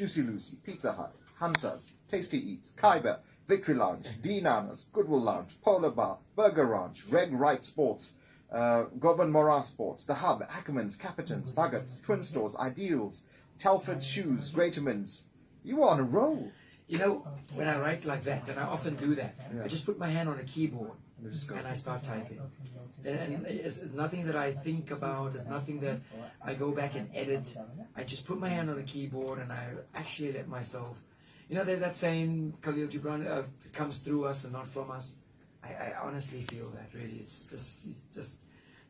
Juicy Lucy, Pizza Hut, Hansa's, Tasty Eats, Khyber, Victory Lounge, D Nana's, Goodwill Lounge, Polar Bar, Burger Ranch, Reg Wright Sports, Govender Sports, The Hub, Ackerman's, Capitans, Buggets, Twin Stores, Ideals, Telford's Shoes, Greaterman's. You were on a roll. You know, when I write like that, and I often do that, I just put my hand on a keyboard and I start typing. And it's nothing that I think about, it's nothing that I go back and edit. I just put my hand on a keyboard and I actually let myself, you know, there's that saying, Khalil Gibran, comes through us and not from us. I honestly feel that, really. It's just,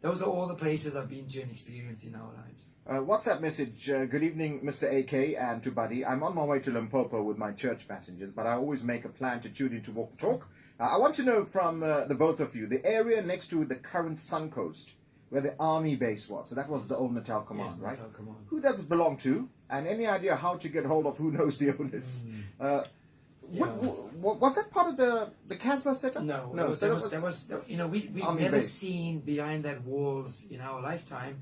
those are all the places I've been to and experienced in our lives. WhatsApp message, good evening Mr. AK and to Buddy. I'm on my way to Limpopo with my church passengers, but I always make a plan to tune in to Walk the Talk. I want to know from the both of you, the area next to the current Suncoast, where the army base was. So that was the old Natal Command, yes, right? Natal Command. Who does it belong to? And any idea how to get hold of who knows the owners? Was that part of the Casbah setup? No. So there was, you know, we've never seen behind that walls in our lifetime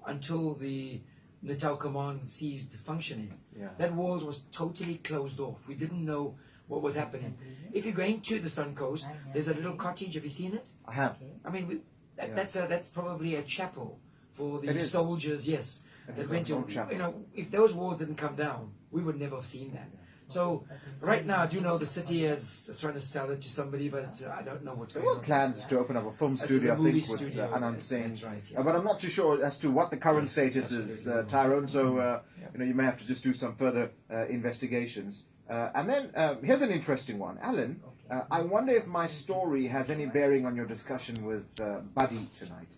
until the Natal Command ceased functioning. Yeah. That walls was totally closed off. We didn't know what was happening. If you're going to the Suncoast, there's a little cottage. Have you seen it? I have. I mean, that's probably a chapel for the soldiers. Yes, that went to. You know, if those walls didn't come down, we would never have seen that. So right now, I do know the city is trying to sell it to somebody, but I don't know what's going on. There were plans to open up a film studio, I think, with Anand Singh. That's right, yeah. But I'm not too sure as to what the current status is, Tyrone. So you know, you may have to just do some further investigations. And then here's an interesting one, Alan. I wonder if my story has any bearing on your discussion with Buddy tonight.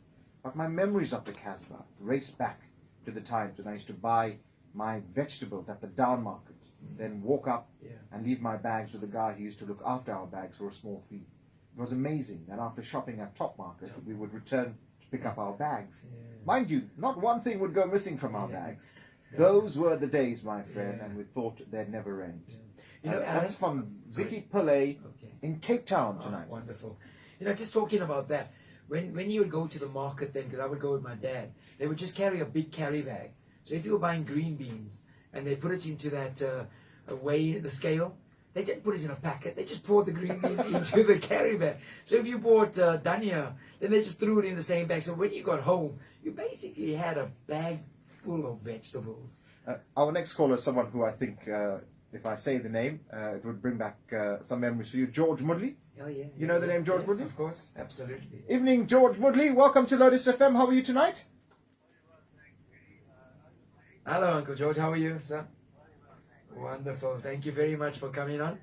But my memories of the Casbah race back to the times when I used to buy my vegetables at the down market. Then walk up and leave my bags with the guy who used to look after our bags for a small fee. It was amazing that after shopping at Top Market, we would return to pick up our bags. Mind you, not one thing would go missing from our bags. Those were the days, my friend, and we thought they'd never end. You know, that's from Vicky Pillay in Cape Town tonight. Wonderful. You know, just talking about that, when you would go to the market then, because I would go with my dad, they would just carry a big carry bag. So if you were buying green beans, and they put it into that the scale. They didn't put it in a packet. They just poured the green beans into the carry bag. So if you bought dhania, then they just threw it in the same bag. So when you got home, you basically had a bag full of vegetables. Our next caller is someone who I think, if I say the name, it would bring back some memories for you. George Mudley. Oh, yeah. You know the name George Mudley? Of course. Absolutely. Evening, George Mudley. Welcome to Lotus FM. How are you tonight? Hello, Uncle George. How are you, sir? Wonderful. Thank you very much for coming on.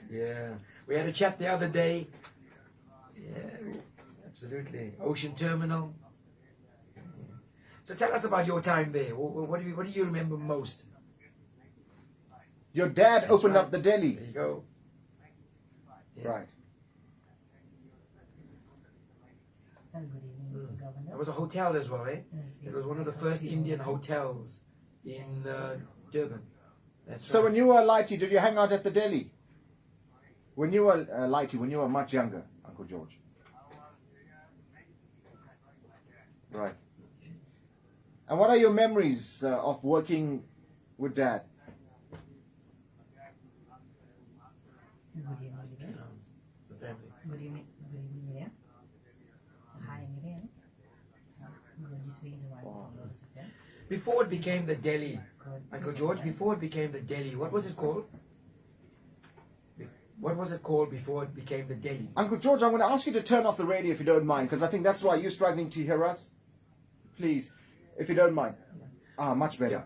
Yeah. We had a chat the other day. Yeah, absolutely. Ocean Terminal. So tell us about your time there. What do you remember most? Your dad opened up the deli. There you go. Yeah. Right. There was a hotel as well, eh? It was one of the first Indian hotels in Durban. That's so right. when you were Lighty, did you hang out at the deli? When you were Lighty, when you were much younger, Uncle George? Right. And what are your memories of working with Dad? It's a family. Before it became the deli, Uncle George, before it became the deli, what was it called? What was it called before it became the deli? Uncle George, I'm going to ask you to turn off the radio if you don't mind, because I think that's why you're struggling to hear us. Please, if you don't mind. Ah, much better.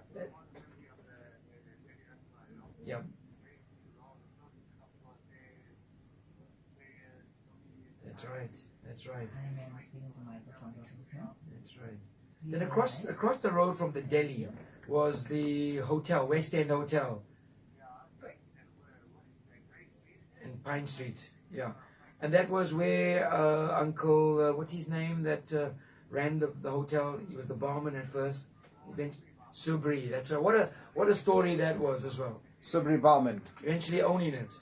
Yeah. That's right. That's right. That's right. Then across the road from the deli was the hotel, West End Hotel, in Pine Street. Yeah, and that was where Uncle what's his name that ran the hotel. He was the barman at first. Subri. That's what a story that was as well. Subri barman. Eventually owning it.